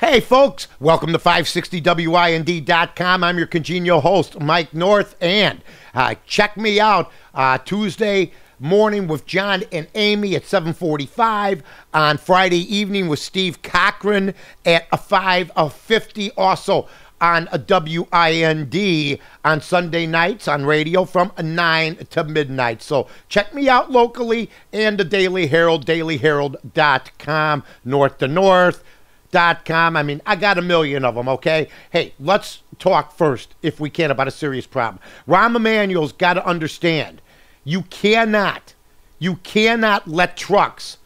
Hey folks, welcome to 560WIND.com. I'm your congenial host, Mike North, and check me out Tuesday morning with John and Amy at 7:45, on Friday evening with Steve Cochran at 5:50, also on a WIND on Sunday nights on radio from 9 to midnight. So check me out locally and the Daily Herald, dailyherald.com, north to north. .com. I mean, I got a million of them, okay? Hey, let's talk first, if we can, about a serious problem. Rahm Emanuel's got to understand, you cannot let trucks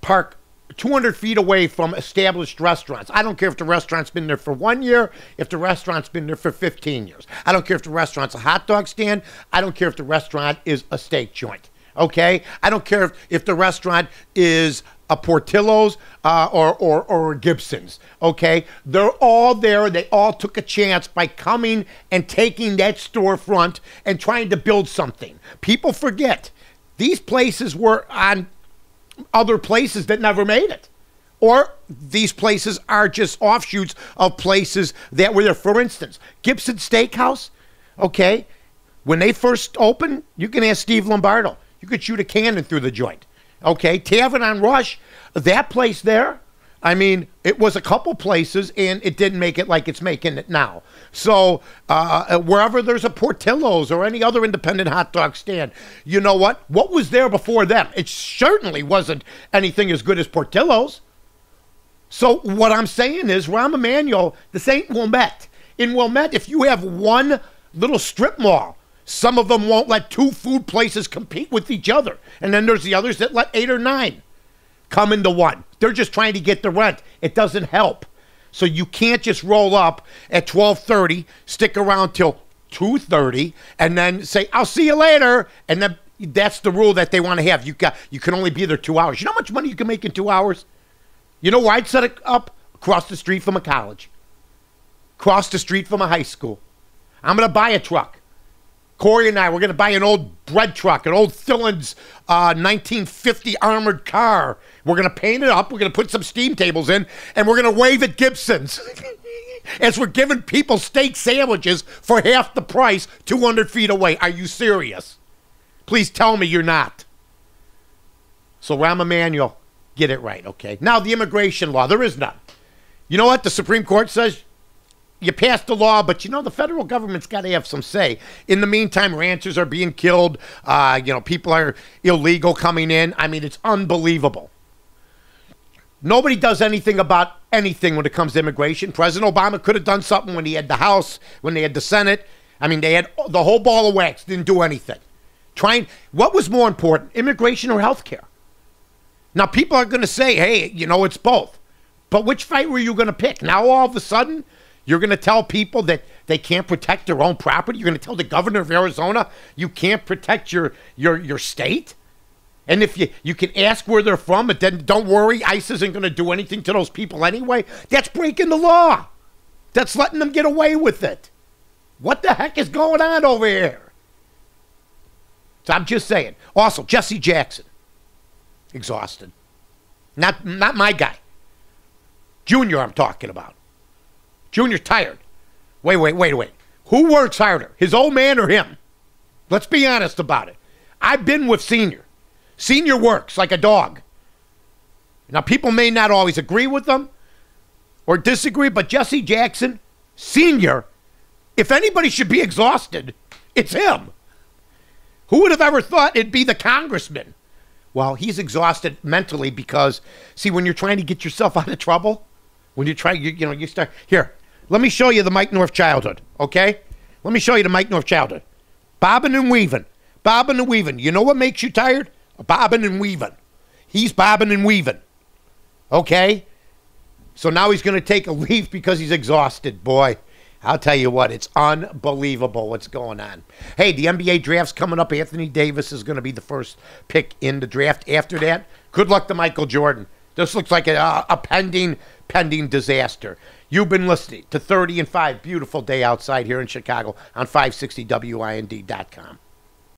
park 200 feet away from established restaurants. I don't care if the restaurant's been there for 1 year, if the restaurant's been there for 15 years. I don't care if the restaurant's a hot dog stand. I don't care if the restaurant is a steak joint, okay? I don't care if the restaurant is a Portillo's or Gibson's, okay? They're all there. They all took a chance by coming and taking that storefront and trying to build something. People forget these places were on other places that never made it. Or these places are just offshoots of places that were there. For instance, Gibson Steakhouse, okay? When they first opened, you can ask Steve Lombardo. You could shoot a cannon through the joint. Okay, Tavern on Rush, that place there, I mean, it was a couple places, and it didn't make it like it's making it now. So wherever there's a Portillo's or any other independent hot dog stand, you know what? What was there before them? It certainly wasn't anything as good as Portillo's. So what I'm saying is, Rahm Emanuel, this ain't Wilmette. In Wilmette, if you have one little strip mall, some of them won't let two food places compete with each other. And then there's the others that let 8 or 9 come into one. They're just trying to get the rent. It doesn't help. So you can't just roll up at 12:30, stick around till 2:30, and then say, I'll see you later. And then that's the rule that they want to have. You can only be there 2 hours. You know how much money you can make in 2 hours? You know where I'd set it up? Across the street from a college. Across the street from a high school. I'm going to buy a truck. Corey and I, we're going to buy an old bread truck, an old Thillins 1950 armored car. We're going to paint it up. We're going to put some steam tables in, and we're going to wave at Gibson's as we're giving people steak sandwiches for half the price 200 feet away. Are you serious? Please tell me you're not. So Rahm Emanuel, get it right, okay? Now, the immigration law, there is none. You know what? The Supreme Court says you passed the law, but you know the federal government's got to have some say. In the meantime, ranchers are being killed. People are illegal coming in. I mean, it's unbelievable. Nobody does anything about anything when it comes to immigration. President Obama could have done something when he had the House, when they had the Senate. I mean, they had the whole ball of wax. Didn't do anything. What was more important, immigration or health care? Now, people are going to say, hey, it's both. But which fight were you going to pick? Now, all of a sudden, you're going to tell people that they can't protect their own property? You're going to tell the governor of Arizona you can't protect your state? And if you can ask where they're from, but then don't worry, ICE isn't going to do anything to those people anyway? That's breaking the law. That's letting them get away with it. What the heck is going on over here? So I'm just saying. Also, Jesse Jackson, exhausted. Not my guy. Junior I'm talking about. Junior's tired. Wait. Who works harder, his old man or him? Let's be honest about it. I've been with Senior. Senior works like a dog. Now, people may not always agree with them or disagree, but Jesse Jackson, Senior, if anybody should be exhausted, it's him. Who would have ever thought it'd be the congressman? Well, he's exhausted mentally because, see, when you're trying to get yourself out of trouble, when you're trying, you start, here, let me show you the Mike North childhood, okay? Let me show you the Mike North childhood. Bobbing and weaving. You know what makes you tired? Bobbing and weaving. He's bobbing and weaving, okay? So now he's going to take a leave because he's exhausted. Boy, I'll tell you what, it's unbelievable what's going on. Hey, the NBA draft's coming up. Anthony Davis is going to be the first pick in the draft. After that, good luck to Michael Jordan. This looks like a pending disaster. You've been listening to 30 and 5. Beautiful day outside here in Chicago on 560WIND.com.